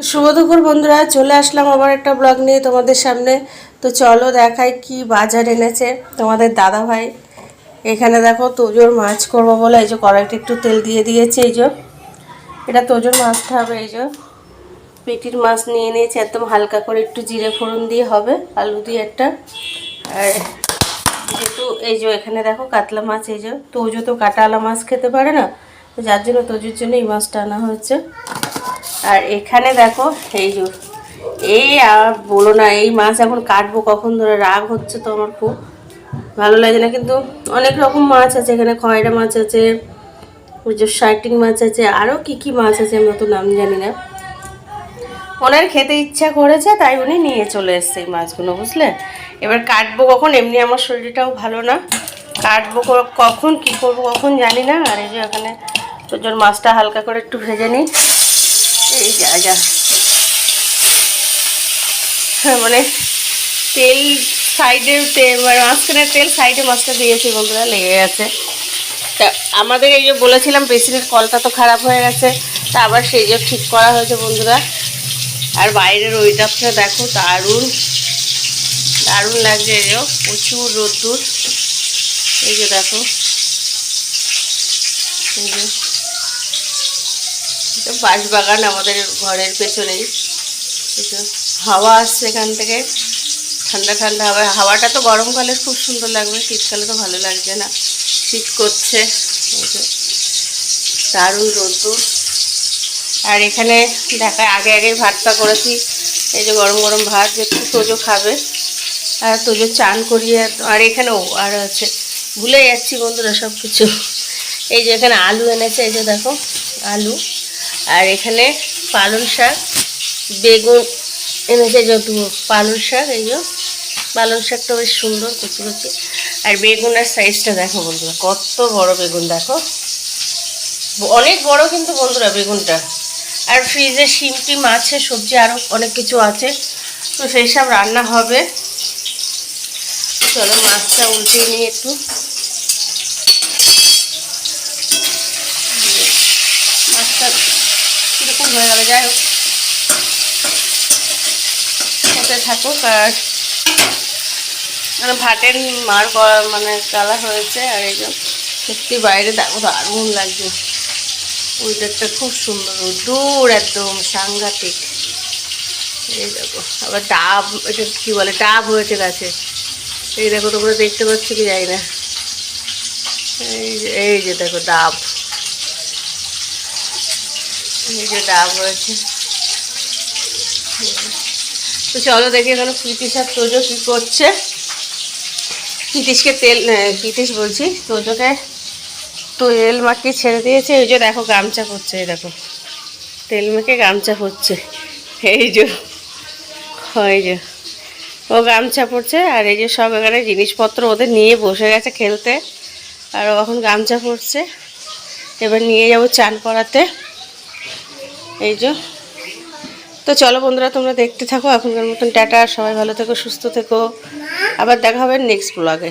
শুভ দুপুর বন্ধুরা, চলে আসলাম আবার একটা ব্লগ নিয়ে তোমাদের সামনে। তো চলো দেখাই কি বাজার এনেছে তোমাদের দাদা ভাই। এখানে দেখো তোজোর মাছ করবো বলে এই যে কড়াইতে একটু তেল দিয়ে দিয়েছে। এই যে এটা তোজোর মাছটা হবে। এই যে পেটির মাছ নিয়ে নিয়েছে, একদম হালকা করে একটু জিরে ফোড়ন দিয়ে হবে, আলু দিয়ে একটা। আর যেহেতু এই যে এখানে দেখো কাতলা মাছ, এই যে তোজো তো কাটালা মাছ খেতে পারে না, তো যার জন্য তোজোর জন্য এই মাছটা আনা হয়েছে। আর এখানে দেখো এই যে এই আর বলো না, এই মাছ এখন কাটবো কখন ধরে, রাগ হচ্ছে তো আমার, খুব ভালো লাগে না। কিন্তু অনেক রকম মাছ আছে এখানে, খয়রা মাছ আছে, ওই যে শার্টিং মাছ আছে, আরও কি কি মাছ আছে আমি তো নাম জানি না। ওনার খেতে ইচ্ছা করেছে তাই উনি নিয়ে চলে এসছে এই মাছগুলো, বুঝলে। এবার কাটবো কখন, এমনি আমার শরীরটাও ভালো না, কাটবো কখন কি করবো কখন জানি না। আর এই যে এখানে তোর মাছটা হালকা করে একটু ভেজে নিই। এই যা যা মানে তেল সাইডে, মাঝখানের তেল সাইডে মাছটা দিয়েছি বন্ধুরা, লেগে গেছে। তা আমাদের এই যে বলেছিলাম বেসিনের কলটা তো খারাপ হয়ে গেছে, তা আবার সেই যে ঠিক করা হয়েছে বন্ধুরা। আর বাইরের ওয়েদারটা দেখো, দারুণ দারুণ লাগছে। এই যে প্রচুর রোদ্দুর, এই যে দেখো, এই যে বাঁশবাগান আমাদের ঘরের পেছনেই। হাওয়া আসছে এখান থেকে, ঠান্ডা ঠান্ডা হাওয়া। হাওয়াটা তো গরমকালে খুব সুন্দর লাগবে, শীতকালে তো ভালো লাগছে না, শীত করছে। দারুণ রোদ্দুর। আর এখানে দেখায় আগে আগে ভাতটা করেছি, এই যে গরম গরম ভাত, যেহেতু তোজো খাবে। আর তোজো চান করিয়ে, আর এখানেও আর আছে, ভুলে যাচ্ছি বন্ধুরা সব কিছু। এই যে এখানে আলু এনেছে, এই যে দেখো আলু। আর এখানে পালং শাক, বেগুন এনেছে, যেহেতু পালং শাক, এই যে পালং শাকটা বেশ সুন্দর কুচি কুচি। আর বেগুনের সাইজটা দেখো বন্ধুরা, কত বড় বেগুন দেখো, অনেক বড় কিন্তু বন্ধুরা বেগুনটা। আর ফ্রিজে শিমটি, মাছের সবজি, আরও অনেক কিছু আছে, তো সেই সব রান্না হবে। চলো মাছটা উল্টিয়ে নিই একটু। মাছটা কীরকম হয়ে গেল, যাই হোক হতে থাকুক। আর মানে ভাতের মার মানে কালা হয়েছে। আর এই যে সত্যি বাইরে দেখো দারুণ লাগছে, ওয়েদারটা খুব সুন্দর, দূর একদম সাংঘাতিক। এই দেখো আবার ডাব, এটা কি বলে, ডাব হয়েছে গাছে, এই দেখো, তোমরা দেখতে পাচ্ছ কি যাই না। এই যে দেখো ডাব, এই যে ডাব হয়েছে। তো চলো দেখি এখানে কৃতিশ আর তোজো কি করছে। কৃতিশকে তেল, কৃতিশ বলছি, তোজোকে তেল মাখিয়ে ছেড়ে দিয়েছে। এই যে দেখো গামছা করছে, এই দেখো তেল মেখে গামছা পরছে, এই যে এই যে ও গামছা পরছে। আর এই যে সব এখানে জিনিসপত্র ওদের নিয়ে বসে গেছে খেলতে, আর ও এখন গামছা পরছে। এবার নিয়ে যাবো চান করাতে, এই যে। তো চলো বন্ধুরা তোমরা দেখতে থাকো, এখনকার মতন টাটা, সবাই ভালো থেকো, সুস্থ থেকো, আবার দেখা হবে নেক্সট ব্লগে।